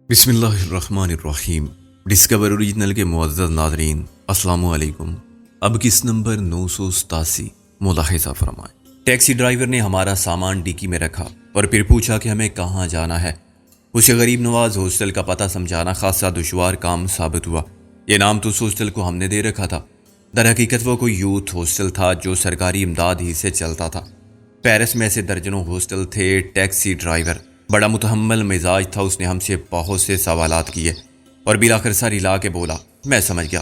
بسم اللہ الرحمن الرحیم۔ ڈسکور اوریجنل کے معزز ناظرین، السلام علیکم۔ اب کس نمبر 987 ملاحظہ فرمائیں۔ ٹیکسی ڈرائیور نے ہمارا سامان ڈیکی میں رکھا اور پھر پوچھا کہ ہمیں کہاں جانا ہے۔ اسے غریب نواز ہاسٹل کا پتہ سمجھانا خاصا دشوار کام ثابت ہوا۔ یہ نام تو اس ہاسٹل کو ہم نے دے رکھا تھا، در حقیقت وہ کوئی یوتھ ہاسٹل تھا جو سرکاری امداد ہی سے چلتا تھا۔ پیرس میں ایسے درجنوں ہاسٹل تھے۔ ٹیکسی ڈرائیور بڑا متحمل مزاج تھا، اس نے ہم سے بہت سے سوالات کیے اور بالآخر سر ہلا کے بولا، میں سمجھ گیا،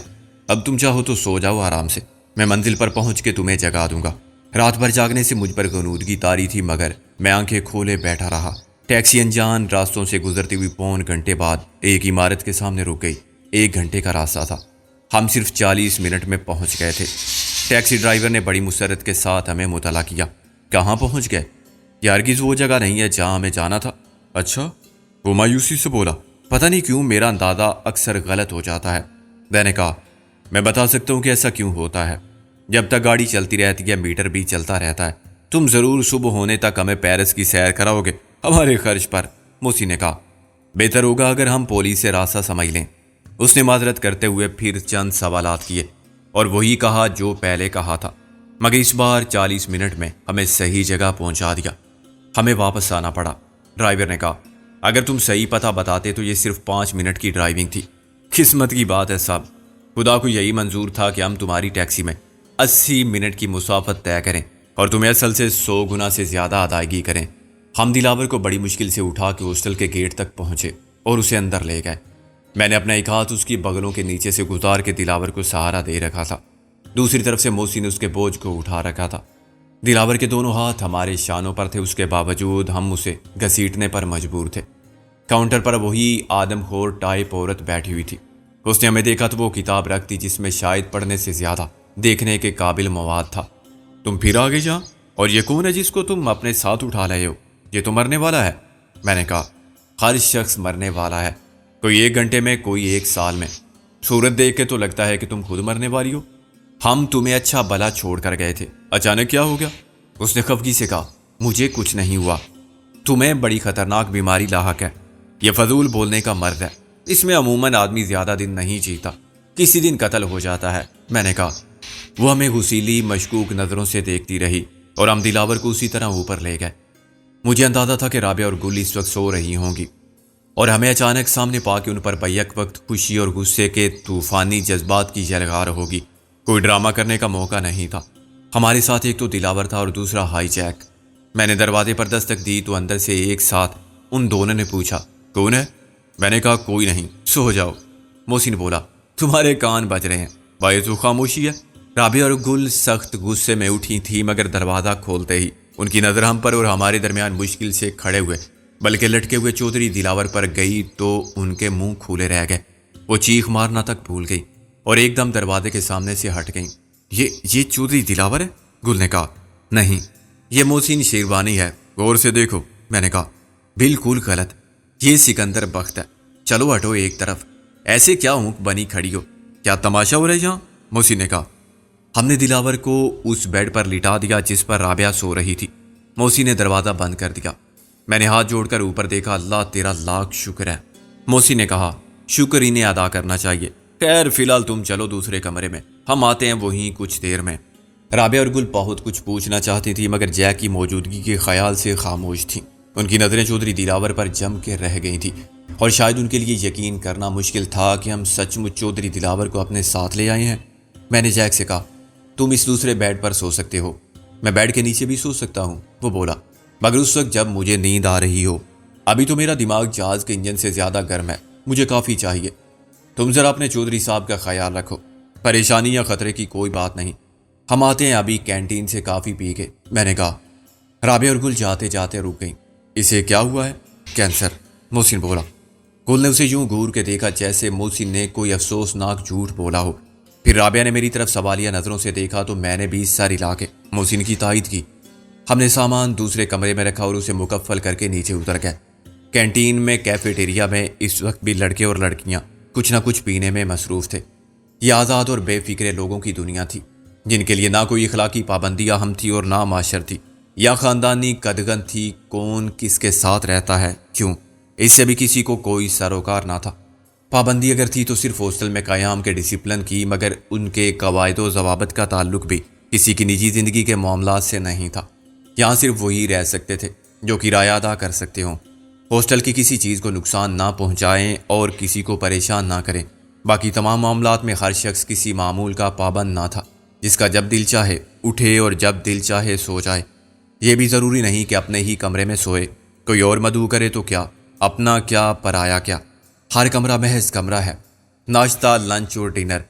اب تم چاہو تو سو جاؤ آرام سے، میں منزل پر پہنچ کے تمہیں جگا دوں گا۔ رات بھر جاگنے سے مجھ پر غنودگی طاری تھی، مگر میں آنکھیں کھولے بیٹھا رہا۔ ٹیکسی انجان راستوں سے گزرتی ہوئی پون گھنٹے بعد ایک عمارت کے سامنے رک گئی۔ 1 گھنٹے کا راستہ تھا، ہم صرف 40 منٹ میں پہنچ گئے تھے۔ ٹیکسی ڈرائیور نے بڑی مسرت کے ساتھ ہمیں مطلع کیا۔ کہاں پہنچ گئے؟ یہ ہرگز وہ جگہ نہیں ہے جہاں ہمیں جانا تھا۔ اچھا، وہ مایوسی سے بولا۔ پتہ نہیں کیوں میرا اندازہ اکثر غلط ہو جاتا ہے۔ میں نے کہا، میں بتا سکتا ہوں کہ ایسا کیوں ہوتا ہے۔ جب تک گاڑی چلتی رہتی ہے میٹر بھی چلتا رہتا ہے۔ تم ضرور صبح ہونے تک ہمیں پیرس کی سیر کراؤ گے ہمارے خرچ پر، موسی نے کہا۔ بہتر ہوگا اگر ہم پولیس سے راستہ سمجھ لیں۔ اس نے معذرت کرتے ہوئے پھر چند سوالات کیے اور وہی کہا جو پہلے کہا تھا، مگر اس بار 40 منٹ میں ہمیں صحیح جگہ پہنچا دیا۔ ہمیں واپس آنا پڑا۔ ڈرائیور نے کہا، اگر تم صحیح پتہ بتاتے تو یہ صرف 5 منٹ کی ڈرائیونگ تھی۔ قسمت کی بات ہے صاحب، خدا کو یہی منظور تھا کہ ہم تمہاری ٹیکسی میں 80 منٹ کی مسافت طے کریں اور تمہیں اصل سے 100 گنا سے زیادہ ادائیگی کریں۔ ہم دلاور کو بڑی مشکل سے اٹھا کے ہاسٹل کے گیٹ تک پہنچے اور اسے اندر لے گئے۔ میں نے اپنا ایک ہاتھ اس کی بغلوں کے نیچے سے گزار کے دلاور کو سہارا دے رکھا تھا، دوسری طرف سے موسی نے اس کے بوجھ کو اٹھا رکھا تھا۔ دلاور کے دونوں ہاتھ ہمارے شانوں پر تھے، اس کے باوجود ہم اسے گھسیٹنے پر مجبور تھے۔ کاؤنٹر پر وہی آدم خور ٹائپ عورت بیٹھی ہوئی تھی۔ اس نے ہمیں دیکھا تو وہ کتاب رکھ دی جس میں شاید پڑھنے سے زیادہ دیکھنے کے قابل مواد تھا۔ تم پھر آگے جا، اور یہ کون ہے جس کو تم اپنے ساتھ اٹھا رہے ہو؟ یہ تو مرنے والا ہے۔ میں نے کہا، ہر شخص مرنے والا ہے، کوئی 1 گھنٹے میں، کوئی 1 سال میں۔ صورت دیکھ کے تو لگتا ہے کہ تم خود مرنے والی ہو۔ ہم تمہیں اچھا بلا چھوڑ کر گئے تھے، اچانک کیا ہو گیا؟ اس نے خفگی سے کہا، مجھے کچھ نہیں ہوا، تمہیں بڑی خطرناک بیماری لاحق ہے۔ یہ فضول بولنے کا مرد ہے، اس میں عموماً آدمی زیادہ دن نہیں جیتا، کسی دن قتل ہو جاتا ہے۔ میں نے کہا۔ وہ ہمیں غسیلی مشکوک نظروں سے دیکھتی رہی اور ہم دلاور کو اسی طرح اوپر لے گئے۔ مجھے اندازہ تھا کہ رابعہ اور گل اس وقت سو رہی ہوں گی اور ہمیں اچانک سامنے پا کے ان پر بیک وقت خوشی اور غصے کے طوفانی جذبات کی یلغار ہوگی۔ کوئی ڈرامہ کرنے کا موقع نہیں تھا۔ ہمارے ساتھ ایک تو دلاور تھا اور دوسرا ہائی جیک۔ میں نے دروازے پر دستک دی تو اندر سے ایک ساتھ ان دونوں نے پوچھا، کون ہے؟ میں نے کہا، کوئی نہیں، سو جاؤ۔ موسی نے بولا، تمہارے کان بج رہے ہیں، بھائی تو خاموشی ہے۔ رابعہ اور گل سخت غصے میں اٹھی تھی، مگر دروازہ کھولتے ہی ان کی نظر ہم پر اور ہمارے درمیان مشکل سے کھڑے ہوئے بلکہ لٹکے ہوئے چودھری دلاور پر گئی تو ان کے منہ کھولے رہ گئے۔ وہ چیخ مارنا تک بھول گئی اور ایک دم دروازے کے سامنے سے ہٹ گئیں۔ یہ چودھری دلاور ہے؟ گل نے کہا، نہیں، یہ محسن شیروانی ہے، غور سے دیکھو۔ میں نے کہا، بالکل غلط، یہ سکندر بخت ہے، چلو ہٹو ایک طرف، ایسے کیا اونک بنی کھڑی ہو، کیا تماشا ہو رہا ہے یہاں؟ موسی نے کہا۔ ہم نے دلاور کو اس بیڈ پر لٹا دیا جس پر رابعہ سو رہی تھی۔ موسی نے دروازہ بند کر دیا۔ میں نے ہاتھ جوڑ کر اوپر دیکھا، اللہ تیرا لاکھ شکر ہے۔ موسی نے کہا، شکر انہیں ادا کرنا چاہیے، خیر فی الحال تم چلو دوسرے کمرے میں، ہم آتے ہیں وہیں کچھ دیر میں۔ رابعہ اور گل بہت کچھ پوچھنا چاہتی تھی مگر جیک کی موجودگی کے خیال سے خاموش تھیں۔ ان کی نظریں چودھری دلاور پر جم کے رہ گئی تھیں اور شاید ان کے لیے یقین کرنا مشکل تھا کہ ہم سچ مچ چودھری دلاور کو اپنے ساتھ لے آئے ہیں۔ میں نے جیک سے کہا، تم اس دوسرے بیڈ پر سو سکتے ہو، میں بیڈ کے نیچے بھی سو سکتا ہوں۔ وہ بولا، مگر اس وقت جب مجھے نیند آ رہی ہو، ابھی تو میرا دماغ جہاز کے انجن سے زیادہ گرم ہے، مجھے کافی چاہیے۔ تم ذرا اپنے چودھری صاحب کا خیال رکھو، پریشانی یا خطرے کی کوئی بات نہیں، ہم آتے ہیں ابھی کینٹین سے کافی پی کے۔ میں نے کہا۔ رابعہ اور گل جاتے جاتے رک گئیں۔ اسے کیا ہوا ہے؟ کینسر، محسن بولا۔ گل نے اسے یوں گور کے دیکھا جیسے محسن نے کوئی افسوسناک جھوٹ بولا ہو۔ پھر رابعہ نے میری طرف سوالیہ نظروں سے دیکھا تو میں نے بھی سر ہلا کے محسن کی تائید کی۔ ہم نے سامان دوسرے کمرے میں رکھا اور اسے مکفل کر کے نیچے اتر گئے۔ کینٹین میں کیفیٹیریا میں اس وقت بھی لڑکے اور لڑکیاں کچھ نہ کچھ پینے میں مصروف تھے۔ یہ آزاد اور بے فکر لوگوں کی دنیا تھی جن کے لیے نہ کوئی اخلاقی پابندیاں ہم تھی اور نہ معاشر تھی یا خاندانی قدغن تھی۔ کون کس کے ساتھ رہتا ہے، کیوں، اس سے بھی کسی کو کوئی سروکار نہ تھا۔ پابندی اگر تھی تو صرف ہاسٹل میں قیام کے ڈسپلن کی، مگر ان کے قواعد و ضوابط کا تعلق بھی کسی کی نجی زندگی کے معاملات سے نہیں تھا۔ یہاں صرف وہی رہ سکتے تھے جو کرایہ ادا کر سکتے ہوں، ہاسٹل کی کسی چیز کو نقصان نہ پہنچائیں اور کسی کو پریشان نہ کریں۔ باقی تمام معاملات میں ہر شخص کسی معمول کا پابند نہ تھا، جس کا جب دل چاہے اٹھے اور جب دل چاہے سو جائے۔ یہ بھی ضروری نہیں کہ اپنے ہی کمرے میں سوئے، کوئی اور مدعو کرے تو کیا، اپنا کیا پرایا کیا، ہر کمرہ محض کمرہ ہے۔ ناشتہ، لنچ اور ڈنر،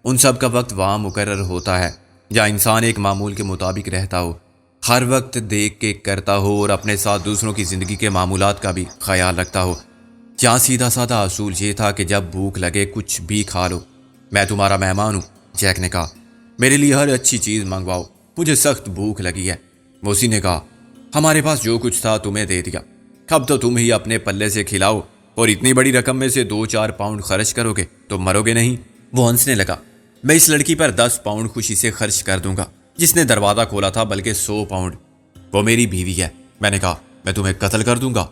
ان سب کا وقت وہاں مقرر ہوتا ہے جہاں انسان ایک معمول کے مطابق رہتا ہو، ہر وقت دیکھ کے کرتا ہو اور اپنے ساتھ دوسروں کی زندگی کے معمولات کا بھی خیال رکھتا ہو۔ جہاں سیدھا سادہ اصول یہ تھا کہ جب بھوک لگے کچھ بھی کھا لو۔ میں تمہارا مہمان ہوں، جیک نے کہا، میرے لیے ہر اچھی چیز منگواؤ، مجھے سخت بھوک لگی ہے۔ موسی نے کہا، ہمارے پاس جو کچھ تھا تمہیں دے دیا، اب تو تم ہی اپنے پلے سے کھلاؤ، اور اتنی بڑی رقم میں سے 2-4 پاؤنڈ خرچ کرو گے تو مرو گے نہیں۔ وہ ہنسنے لگا، میں اس لڑکی پر 10 پاؤنڈ خوشی سے خرچ کر دوں گا جس نے دروازہ کھولا تھا، بلکہ 100 پاؤنڈ۔ وہ میری بیوی ہے، میں نے کہا، میں تمہیں قتل کر دوں گا۔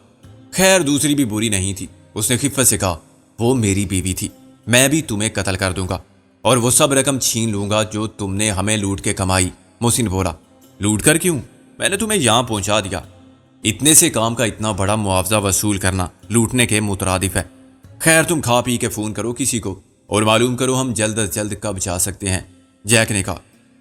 خیر دوسری بھی بری نہیں تھی، اس نے خفت سے کہا، وہ میری بیوی تھی، میں بھی تمہیں قتل کر دوں گا اور وہ سب رقم چھین لوں گا جو تم نے ہمیں لوٹ کے کمائی۔ محسن بولا، لوٹ کر کیوں؟ میں نے تمہیں یہاں پہنچا دیا۔ اتنے سے کام کا اتنا بڑا معاوضہ وصول کرنا لوٹنے کے مترادف ہے۔ خیر تم کھا پی کے فون کرو کسی کو اور معلوم کرو ہم جلد از جلد کب جا سکتے ہیں۔ جیک نے کہا،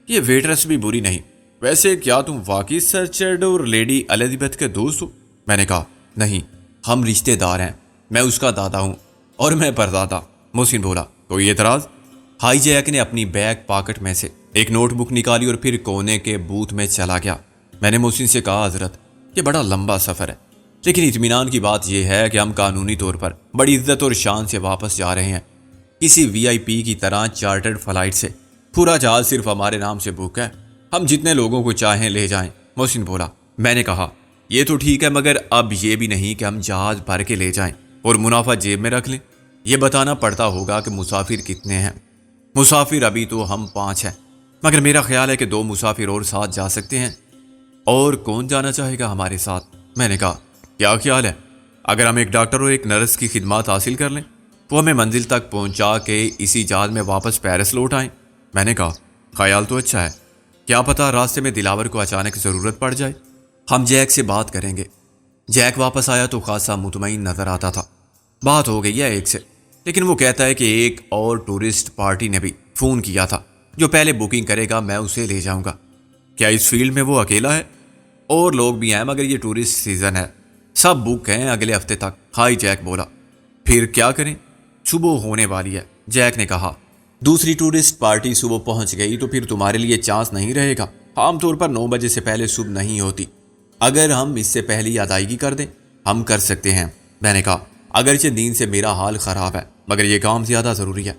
یہ ویٹرس بھی بری نہیں، ویسے کیا تم واقعی سر چرڈ اور لیڈی الزبتھ کے دوست ہو؟ میں نے کہا، نہیں، ہم رشتے دار ہیں، میں اس کا دادا ہوں اور میں پردادا۔ محسن بولا، کوئی اعتراض؟ ہائی جیک نے اپنی بیک پاکٹ میں سے ایک نوٹ بک نکالی اور پھر کونے کے بوتھ میں چلا گیا۔ میں نے محسن سے کہا، حضرت یہ بڑا لمبا سفر ہے، لیکن اطمینان کی بات یہ ہے کہ ہم قانونی طور پر بڑی عزت اور شان سے واپس جا رہے ہیں، کسی وی آئی پی کی طرح چارٹرڈ فلائٹ سے۔ پورا جہاز صرف ہمارے نام سے بک ہے، ہم جتنے لوگوں کو چاہیں لے جائیں۔ محسن بولا، میں نے کہا، یہ تو ٹھیک ہے، مگر اب یہ بھی نہیں کہ ہم جہاز بھر کے لے جائیں اور منافع جیب میں رکھ لیں۔ یہ بتانا پڑتا ہوگا کہ مسافر کتنے ہیں۔ مسافر ابھی تو ہم 5 ہیں، مگر میرا خیال ہے کہ 2 مسافر اور ساتھ جا سکتے ہیں۔ اور کون جانا چاہے گا ہمارے ساتھ؟ میں نے کہا، کیا خیال ہے اگر ہم ایک ڈاکٹر اور ایک نرس کی خدمات حاصل کر لیں، وہ ہمیں منزل تک پہنچا کے اسی جہاز میں واپس پیرس لوٹ آئیں؟ میں نے کہا، خیال تو اچھا ہے، کیا پتہ راستے میں دلاور کو اچانک ضرورت پڑ جائے۔ ہم جیک سے بات کریں گے۔ جیک واپس آیا تو خاصا مطمئن نظر آتا تھا۔ بات ہو گئی ہے ایک سے، لیکن وہ کہتا ہے کہ ایک اور ٹورسٹ پارٹی نے بھی فون کیا تھا، جو پہلے بکنگ کرے گا میں اسے لے جاؤں گا۔ کیا اس فیلڈ میں وہ اکیلا ہے؟ اور لوگ بھی ہیں، مگر یہ ٹورسٹ سیزن ہے، سب بک ہیں اگلے ہفتے تک۔ ہائی جیک بولا، پھر کیا کریں؟ صبح ہونے والی ہے، جیک نے کہا۔ دوسری ٹورسٹ پارٹی صبح پہنچ گئی تو پھر تمہارے لیے چانس نہیں رہے گا، عام طور پر 9 بجے سے پہلے صبح نہیں ہوتی۔ اگر ہم اس سے پہلی ادائیگی کر دیں، ہم کر سکتے ہیں۔ میں نے کہا، اگرچہ نیند سے میرا حال خراب ہے، مگر یہ کام زیادہ ضروری ہے،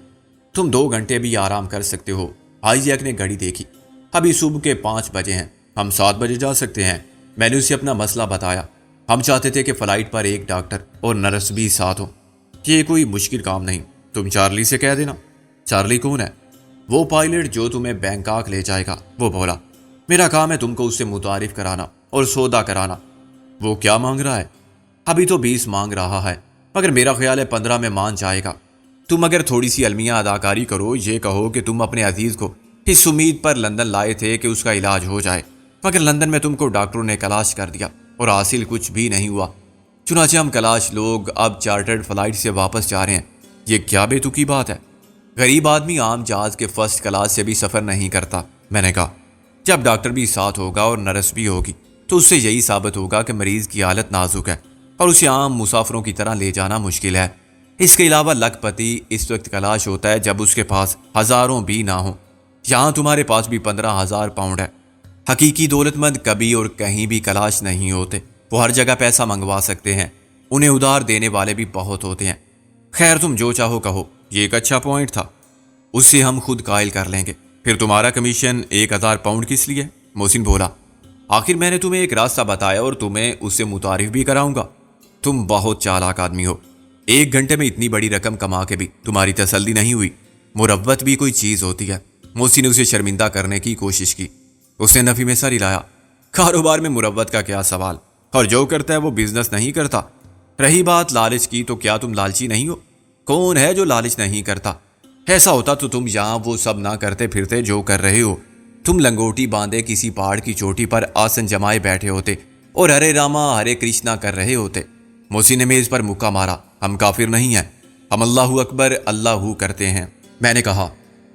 تم 2 گھنٹے بھی آرام کر سکتے ہو۔ ہائی جیک نے گھڑی دیکھی، ابھی صبح کے 5 بجے ہیں، ہم 7 بجے جا سکتے ہیں۔ میں نے اسے اپنا مسئلہ بتایا، ہم چاہتے تھے کہ فلائٹ پر ایک ڈاکٹر اور نرس بھی ساتھ ہوں، یہ کوئی مشکل کام نہیں، تم چارلی سے کہہ دینا۔ چارلی کون ہے؟ وہ پائلٹ جو تمہیں بینکاک لے جائے گا۔ وہ بولا، میرا کام ہے تم کو اس سے متعارف کرانا اور سودا کرانا۔ وہ کیا مانگ رہا ہے؟ ابھی تو 20 مانگ رہا ہے، مگر میرا خیال ہے 15 میں مان جائے گا۔ تم اگر تھوڑی سی المیہ اداکاری کرو، یہ کہو کہ تم اپنے عزیز کو اس امید پر لندن لائے تھے کہ اس کا علاج ہو جائے، مگر لندن میں تم کو ڈاکٹروں نے کلاش کر دیا اور حاصل کچھ بھی نہیں ہوا، چنانچہ ہم کلاش لوگ اب چارٹرڈ فلائٹ سے واپس جا رہے ہیں۔ یہ کیا بے تکی بات ہے؟ غریب آدمی عام جہاز کے فرسٹ کلاس سے بھی سفر نہیں کرتا۔ میں نے کہا، جب ڈاکٹر بھی ساتھ ہوگا اور نرس بھی ہوگی تو اس سے یہی ثابت ہوگا کہ مریض کی حالت نازک ہے اور اسے عام مسافروں کی طرح لے جانا مشکل ہے۔ اس کے علاوہ لکھ پتی اس وقت کلاش ہوتا ہے جب اس کے پاس ہزاروں بھی نہ ہوں، یہاں تمہارے پاس بھی 15,000 پاؤنڈ ہے۔ حقیقی دولت مند کبھی اور کہیں بھی کلاش نہیں ہوتے، وہ ہر جگہ پیسہ منگوا سکتے ہیں، انہیں ادھار دینے والے بھی بہت ہوتے ہیں۔ خیر تم جو چاہو کہو، یہ ایک اچھا پوائنٹ تھا، اس سے ہم خود قائل کر لیں گے۔ پھر تمہارا کمیشن 1,000 پاؤنڈ کس لیے؟ محسن بولا، آخر میں نے تمہیں ایک راستہ بتایا اور تمہیں اس سے متعارف بھی کراؤں گا۔ تم بہت چالاک آدمی ہو، 1 گھنٹے میں اتنی بڑی رقم کما کے بھی تمہاری تسلی نہیں ہوئی۔ مروت بھی کوئی چیز ہوتی ہے۔ محسن نے اسے شرمندہ کرنے کی کوشش کی۔ اس نے نفی میں سر ہلایا، کاروبار میں مروت کا کیا سوال، اور جو کرتا ہے وہ بزنس نہیں کرتا۔ رہی بات لالچ کی تو کیا تم لالچی نہیں ہو؟ کون ہے جو لالچ نہیں کرتا؟ ایسا ہوتا تو تم یہاں وہ سب نہ کرتے پھرتے جو کر رہے ہو۔ تم لنگوٹی باندھے کسی پہاڑ کی چوٹی پر آسن جمائے بیٹھے ہوتے اور ہرے راما ہرے کرشنا کر رہے ہوتے۔ موسی نے میز پر مکہ مارا۔ ہم کافر نہیں ہیں، ہم اللہ اکبر اللہ کرتے ہیں۔ میں نے کہا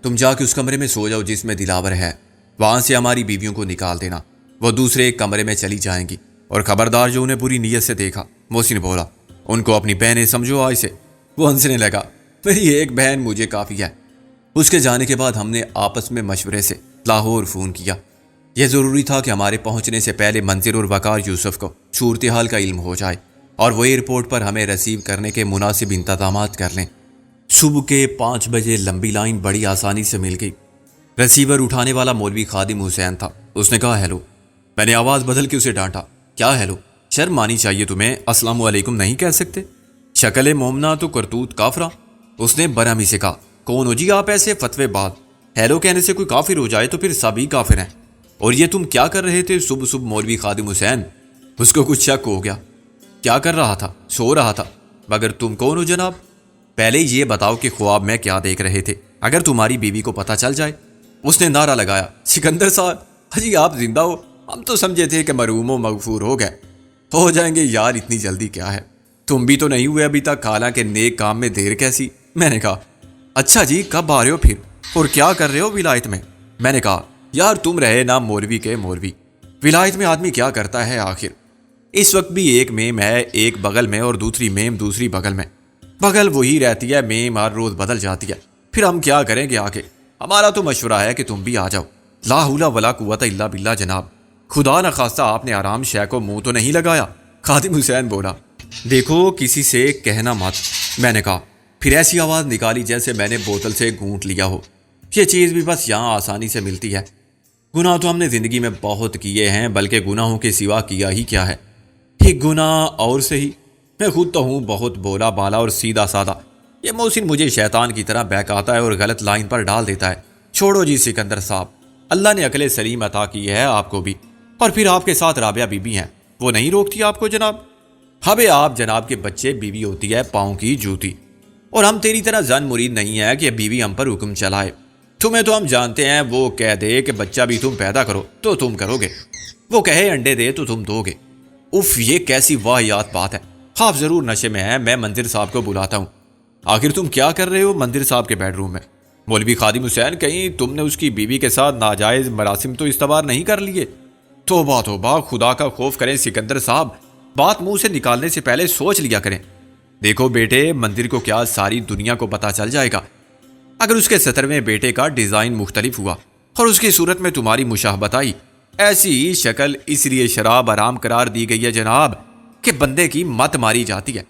تم جا کے اس کمرے میں سو جاؤ جس میں دلاور ہے، وہاں سے ہماری بیویوں کو نکال دینا، وہ دوسرے ایک کمرے میں چلی جائیں گی، اور خبردار جو انہیں بری نیت سے دیکھا۔ موسی نے بولا ان کو اپنی بہنیں سمجھو آج سے۔ وہ ہنسنے لگا، میری ایک بہن مجھے کافی ہے۔ اس کے جانے کے بعد ہم نے آپس میں مشورے سے لاہور فون کیا۔ یہ ضروری تھا کہ ہمارے پہنچنے سے پہلے منظر اور وقار یوسف کو صورتحال کا علم ہو جائے اور وہ ایئرپورٹ پر ہمیں ریسیو کرنے کے مناسب انتظامات کر لیں۔ صبح کے 5 بجے لمبی لائن بڑی آسانی سے مل گئی۔ ریسیور اٹھانے والا مولوی خادم حسین تھا۔ اس نے کہا ہیلو۔ میں نے آواز بدل کے اسے ڈانٹا، کیا ہیلو؟ شرم آنی چاہیے تمہیں، السلام علیکم نہیں کہہ سکتے؟ شکل مومنہ تو کرتوت کافرہ۔ اس نے برہمی سے کہا، کون ہو جی آپ ایسے فتوے بعد؟ ہیلو کہنے سے کوئی کافر ہو جائے تو پھر سبھی کافر ہیں۔ اور یہ تم کیا کر رہے تھے صبح صبح مولوی خادم حسین؟ اس کو کچھ شک ہو گیا۔ کیا کر رہا تھا؟ سو رہا تھا۔ مگر تم کون ہو جناب؟ پہلے یہ بتاؤ کہ خواب میں کیا دیکھ رہے تھے، اگر تمہاری بیوی کو پتہ چل جائے۔ اس نے نعرہ لگایا، سکندر صاحب جی آپ زندہ ہو؟ ہم تو سمجھے تھے کہ مرحوم و مغفور ہو گئے۔ ہو جائیں گے یار، اتنی جلدی کیا ہے؟ تم بھی تو نہیں ہوئے ابھی تک، حالانکہ نیک کام میں دیر کیسی؟ میں نے کہا اچھا جی کب آ رہے ہو پھر، اور کیا کر رہے ہو ولایت میں؟ میں نے کہا یار تم رہے نا مولوی کے مولوی، ولایت میں آدمی کیا کرتا ہے آخر؟ اس وقت بھی ایک میم ہے ایک بغل میں اور دوسری میم دوسری بغل میں، بغل وہی رہتی ہے، میم ہر روز بدل جاتی ہے، پھر ہم کیا کریں گے آگے؟ ہمارا تو مشورہ ہے کہ تم بھی آ جاؤ۔ لا حول ولا قوت الا باللہ جناب، خدا نخواستہ آپ نے آرام شے کو منہ تو نہیں لگایا؟ خادم حسین بولا، دیکھو کسی سے کہنا مت۔ میں نے کہا پھر ایسی آواز نکالی جیسے میں نے بوتل سے گھونٹ لیا ہو، یہ چیز بھی بس یہاں آسانی سے ملتی ہے۔ گناہ تو ہم نے زندگی میں بہت کیے ہیں، بلکہ گناہوں کے سوا کیا ہی کیا ہے؟ ایک گناہ اور صحیح، میں خود تو ہوں بہت بولا بالا اور سیدھا سادہ، یہ محسن مجھے شیطان کی طرح بہکاتا ہے اور غلط لائن پر ڈال دیتا ہے۔ چھوڑو جی سکندر صاحب، اللہ نے عقل سلیم عطا کی ہے آپ کو بھی، اور پھر آپ کے ساتھ رابعہ بی بی ہیں، وہ نہیں روکتی آپ کو جناب؟ ہمیں آپ جناب کے بچے بیوی ہوتی ہے پاؤں کی جوتی، اور ہم تیری طرح زن مرید نہیں ہے کہ بیوی ہم پر حکم چلائے۔ تمہیں تو ہم جانتے ہیں، وہ کہہ دے کہ بچہ بھی تم پیدا کرو تو تم کرو گے، وہ کہے انڈے دے تو تم دو گے۔ اف یہ کیسی واہیات بات ہے۔ آپ ضرور نشے میں ہیں، میں منظر صاحب کو بلاتا ہوں۔ آخر تم کیا کر رہے ہو منظر صاحب کے بیڈ روم میں؟ مولوی خادم حسین کہیں تم نے اس کی بیوی کے ساتھ ناجائز مراسم تو استوار نہیں کر لیے؟ توبہ توبہ، خدا کا خوف کریں سکندر صاحب، بات منہ سے نکالنے سے پہلے سوچ لیا کریں۔ دیکھو بیٹے، مندر کو کیا ساری دنیا کو پتہ چل جائے گا اگر اس کے 17ویں بیٹے کا ڈیزائن مختلف ہوا اور اس کی صورت میں تمہاری مشابہت آئی۔ ایسی شکل اس لیے شراب حرام قرار دی گئی ہے جناب کہ بندے کی مت ماری جاتی ہے،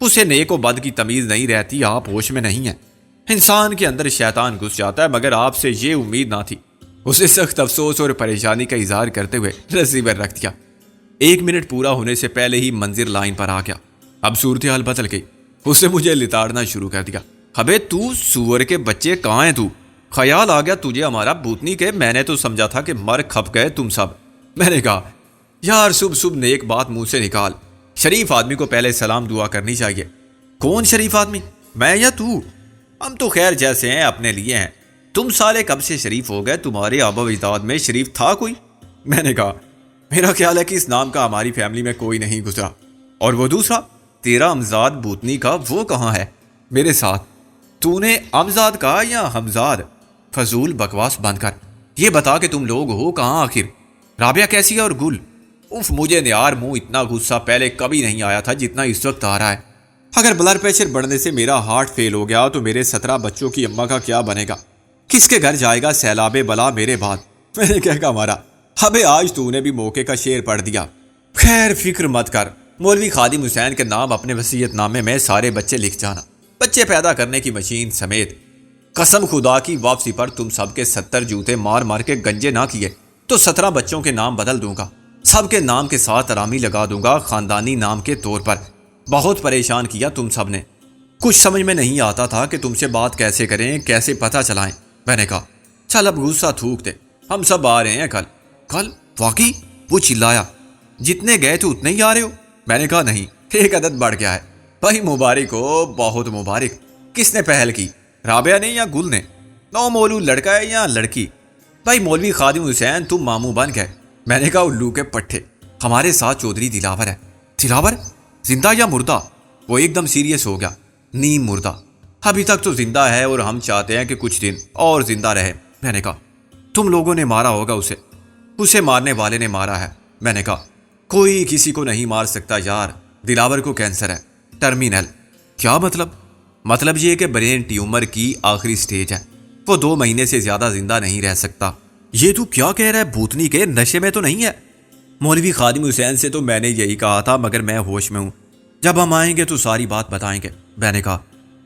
اسے نیک و بد کی تمیز نہیں رہتی، آپ ہوش میں نہیں ہیں، انسان کے اندر شیطان گھس جاتا ہے، مگر آپ سے یہ امید نہ تھی۔ اسے سخت افسوس اور پریشانی کا اظہار کرتے ہوئے ریسیور رکھ دیا۔ 1 منٹ پورا ہونے سے پہلے ہی منظر لائن پر آ گیا۔ اب صورتحال بدل گئی، اس سے مجھے لتاڑنا شروع کر دیا۔ ابے تو سور کے بچے کہاں ہیں تو؟ خیال آ گیا تجھے ہمارا بوتنی کے؟ میں نے تو سمجھا تھا کہ مر کھپ گئے تم سب۔ میں نے کہا یار صبح صبح نیک بات منہ سے نکال، شریف آدمی کو پہلے سلام دعا کرنی چاہیے۔ کون شریف آدمی، میں یا تو؟ ہم تو خیر جیسے ہیں اپنے لیے ہیں، تم سالے کب سے شریف ہو گئے؟ تمہارے آبا و اجداد میں شریف تھا کوئی؟ میں نے کہا میرا خیال ہے کہ اس نام کا ہماری فیملی میں کوئی نہیں گزرا۔ اور وہ دوسرا تیرا امزاد بوتنی کا، وہ کہاں ہے میرے ساتھ؟ تو نے امزاد کہا یا حمزاد؟ فضول بکواس بند کر، یہ بتا کہ تم لوگ ہو کہاں آخر؟ رابعہ کیسی ہے اور گل؟ اف مجھے نیار منہ اتنا غصہ پہلے کبھی نہیں آیا تھا جتنا اس وقت آ رہا ہے۔ اگر بلڈ پریشر بڑھنے سے میرا ہارٹ فیل ہو گیا تو میرے 17 بچوں کی اماں کا کیا بنے گا؟ کس کے گھر جائے گا سیلاب بلا میرے بعد؟ میں نے کہہ کہا مارا، ابے آج تو نے بھی موقع کا شعر پڑھ دیا۔ خیر فکر مت کر، مولوی خادم حسین کے نام اپنے وصیت نامے میں سارے بچے لکھ جانا، بچے پیدا کرنے کی مشین سمیت۔ قسم خدا کی واپسی پر تم سب کے 70 جوتے مار مار کے گنجے نہ کیے تو 17 بچوں کے نام بدل دوں گا، سب کے نام کے ساتھ ارامی لگا دوں گا خاندانی نام کے طور پر۔ بہت پریشان کیا تم سب نے، کچھ سمجھ میں نہیں آتا تھا کہ تم سے بات کیسے کریں، کیسے پتہ چلائیں۔ میں نے کہا چل اب غصہ تھوک دے، ہم سب آ رہے ہیں کل۔ کل؟ واقعی؟ وہ چلایا، جتنے گئے تھے اتنے ہی آ رہے ہو؟ میں نے کہا نہیں، ایک عدد بڑھ گیا ہے بھائی، مبارک ہو، بہت مبارک۔ کس نے پہل کی، رابعہ نے یا گل نے؟ نو مولود لڑکا ہے یا لڑکی؟ بھائی مولوی خادم حسین تم ماموں بن گئے۔ میں نے کہا الو کے پٹھے، ہمارے ساتھ چودھری دلاور ہے۔ دلاور زندہ یا مردہ؟ وہ ایک دم سیریس ہو گیا۔ نیم مردہ، ابھی تک تو زندہ ہے اور ہم چاہتے ہیں کہ کچھ دن اور زندہ رہے۔ میں نے کہا تم لوگوں نے مارا ہوگا اسے مارنے والے نے مارا ہے۔ میں نے کہا کوئی کسی کو نہیں مار سکتا یار، دلاور کو کینسر ہے، ٹرمینل۔ کیا مطلب؟ مطلب یہ کہ برین ٹیومر کی آخری سٹیج ہے، وہ 2 مہینے سے زیادہ زندہ نہیں رہ سکتا۔ یہ تو کیا کہہ رہا ہے بھوتنی کے، نشے میں تو نہیں ہے؟ مولوی خادم حسین سے تو میں نے یہی کہا تھا، مگر میں ہوش میں ہوں، جب ہم آئیں گے تو ساری بات بتائیں گے۔ میں نے کہا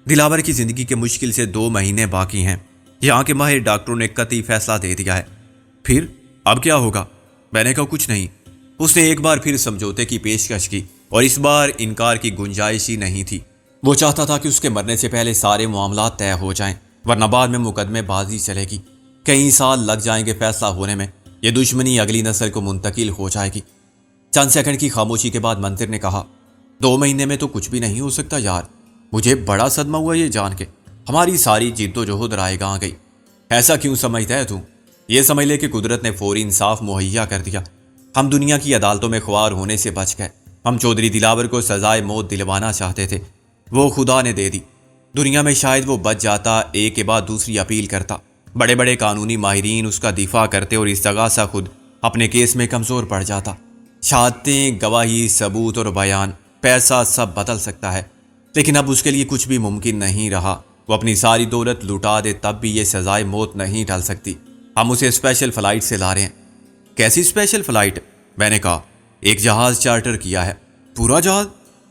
دلاور کی زندگی کے مشکل سے 2 مہینے باقی ہیں، یہاں کے ماہر ڈاکٹروں نے قطعی فیصلہ دے دیا ہے۔ پھر اب کیا ہوگا؟ میں نے کہا کچھ نہیں۔ اس نے ایک بار پھر سمجھوتے کی پیشکش کی، اور اس بار انکار کی گنجائش ہی نہیں تھی۔ وہ چاہتا تھا کہ اس کے مرنے سے پہلے سارے معاملات طے ہو جائیں، ورنہ بعد میں مقدمے بازی چلے گی، کئی سال لگ جائیں گے فیصلہ ہونے میں، یہ دشمنی اگلی نسل کو منتقل ہو جائے گی۔ چند سیکنڈ کی خاموشی کے بعد منظر نے کہا 2 مہینے میں تو کچھ بھی نہیں ہو سکتا یار۔ مجھے بڑا صدمہ ہوا یہ جان کے، ہماری ساری جد و جہد رائے گاں گئی۔ ایسا کیوں سمجھتا ہے تو؟ یہ سمجھ لے کہ قدرت نے فوری انصاف مہیا کر دیا، ہم دنیا کی عدالتوں میں خوار ہونے سے بچ گئے۔ ہم چودھری دلاور کو سزائے موت دلوانا چاہتے تھے، وہ خدا نے دے دی۔ دنیا میں شاید وہ بچ جاتا، ایک کے بعد دوسری اپیل کرتا، بڑے بڑے قانونی ماہرین اس کا دفاع کرتے اور استغاثہ خود اپنے کیس میں کمزور پڑ جاتا۔ شہادتیں، گواہی، ثبوت اور بیان، پیسہ سب بدل سکتا ہے، لیکن اب اس کے لیے کچھ بھی ممکن نہیں رہا۔ وہ اپنی ساری دولت لٹا دے تب بھی یہ سزائے موت نہیں ٹل سکتی۔ ہم اسے اسپیشل فلائٹ سے لا رہے ہیں۔ کیسی اسپیشل فلائٹ؟ میں نے کہا ایک جہاز چارٹر کیا ہے۔ پورا جہاز؟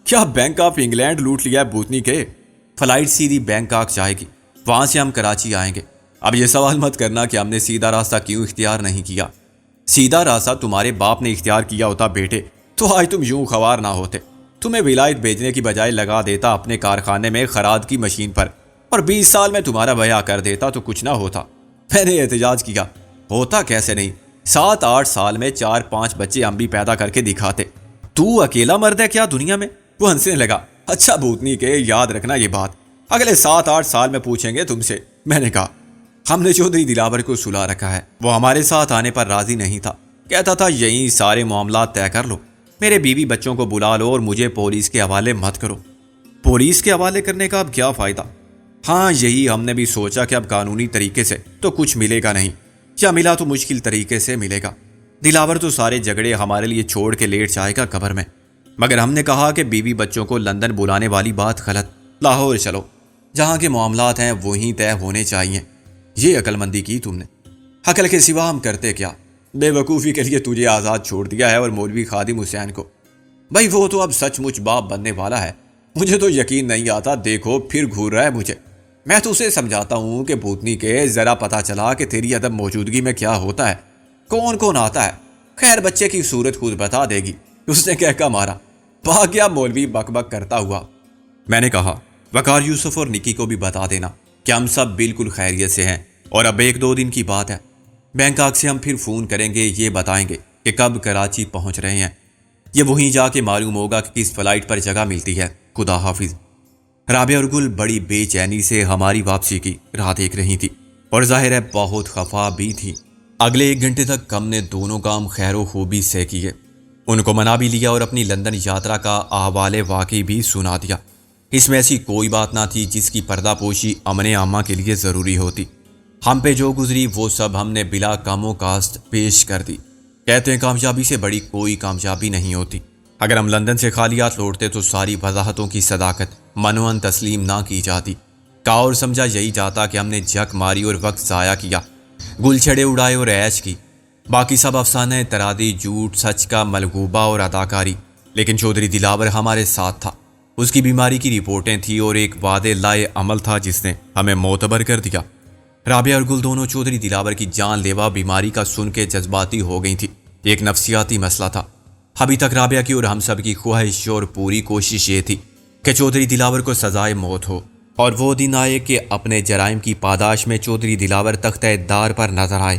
کیا بینک آف انگلینڈ لوٹ لیا ہے بھوتنی کے؟ فلائٹ سیدھی بینکاک جائے گی، وہاں سے ہم کراچی آئیں گے۔ اب یہ سوال مت کرنا کہ ہم نے سیدھا راستہ کیوں اختیار نہیں کیا۔ سیدھا راستہ تمہارے باپ نے اختیار کیا ہوتا بیٹے تو آج تم یوں خوار نہ ہوتے۔ تمہیں ولایت بھیجنے کی بجائے لگا دیتا اپنے کارخانے میں خراد کی مشین پر، اور 20 سال میں تمہارا بیاہ کر دیتا تو کچھ نہ ہوتا۔ میں نے احتجاج کیا، ہوتا کیسے نہیں، 7-8 سال میں 4-5 بچے ہم بھی پیدا کر کے دکھاتے۔ تو اکیلا مرد ہے کیا دنیا میں؟ وہ ہنسنے لگا۔ اچھا بھوتنی کے، یاد رکھنا یہ بات، اگلے 7-8 سال میں پوچھیں گے تم سے۔ میں نے کہا ہم نے چودھری دلاور کو سلا رکھا ہے، وہ ہمارے ساتھ آنے پر راضی نہیں تھا، کہتا تھا یہیں سارے معاملات طے کر لو، میرے بیوی بچوں کو بلا لو اور مجھے پولیس کے حوالے مت کرو۔ پولیس کے حوالے کرنے کا اب کیا فائدہ؟ ہاں یہی ہم نے بھی سوچا کہ اب قانونی طریقے سے تو کچھ ملے گا نہیں، یا ملا تو مشکل طریقے سے ملے گا۔ دلاور تو سارے جھگڑے ہمارے لیے چھوڑ کے لیٹ جائے گا قبر میں، مگر ہم نے کہا کہ بیوی بچوں کو لندن بلانے والی بات غلط، لاہور چلو، جہاں کے معاملات ہیں وہیں طے ہونے چاہیے۔ یہ عقل مندی کی تم نے، عقل کے سوا ہم کرتے کیا؟ بے وقوفی کے لیے تجھے آزاد چھوڑ دیا ہے اور مولوی خادم حسین کو۔ بھائی وہ تو اب سچ مچ باپ بننے والا ہے، مجھے تو یقین نہیں آتا، دیکھو پھر گھور رہا ہے مجھے۔ میں تو اسے سمجھاتا ہوں کہ بھوتنی کے، ذرا پتہ چلا کہ تیری عدم موجودگی میں کیا ہوتا ہے، کون کون آتا ہے، خیر بچے کی صورت خود بتا دے گی۔ اس نے کہہ کا مارا، بھاگ گیا مولوی بک بک کرتا ہوا۔ میں نے کہا وقار یوسف اور نکی کو بھی بتا دینا کہ ہم سب بالکل خیریت سے ہیں، اور اب 1-2 دن کی بات ہے، بینکاک سے ہم پھر فون کریں گے، یہ بتائیں گے کہ کب کراچی پہنچ رہے ہیں، یہ وہیں جا کے معلوم ہوگا کہ کس فلائٹ پر جگہ ملتی ہے۔ خدا حافظ۔ رابعہ اور گل بڑی بے چینی سے ہماری واپسی کی راہ دیکھ رہی تھی، اور ظاہر ہے بہت خفا بھی تھی۔ اگلے 1 گھنٹے تک ہم نے دونوں کام خیر و خوبی سے کیے، ان کو منا بھی لیا اور اپنی لندن یاترا کا احوال واقعی بھی سنا دیا۔ اس میں ایسی کوئی بات نہ تھی جس کی پردہ پوشی امن عامہ کے لیے ضروری ہوتی۔ ہم پہ جو گزری وہ سب ہم نے بلا کم و کاست پیش کر دی۔ کہتے ہیں کامیابی سے بڑی کوئی کامیابی نہیں ہوتی۔ اگر ہم لندن سے خالی ہاتھ لوٹتے تو ساری وضاحتوں کی صداقت منوان تسلیم نہ کی جاتی، کہا اور سمجھا یہی جاتا کہ ہم نے جھک ماری اور وقت ضائع کیا، گل چھڑے اڑائے اور عیش کی، باقی سب افسانہ ترادی، جھوٹ، سچ کا ملغوبہ اور اداکاری۔ لیکن چودھری دلاور ہمارے ساتھ تھا، اس کی بیماری کی رپورٹیں تھیں اور ایک وعدے لائے عمل تھا جس نے ہمیں معتبر کر دیا۔ رابعہ اور گل دونوں چودھری دلاور کی جان لیوا بیماری کا سن کے جذباتی ہو گئی تھی، ایک نفسیاتی مسئلہ تھا۔ ابھی تک رابعہ کی اور ہم سب کی خواہش اور پوری کوشش یہ تھی کہ چودھری دلاور کو سزائے موت ہو، اور وہ دن آئے کہ اپنے جرائم کی پاداش میں چودھری دلاور تختہ دار پر نظر آئے۔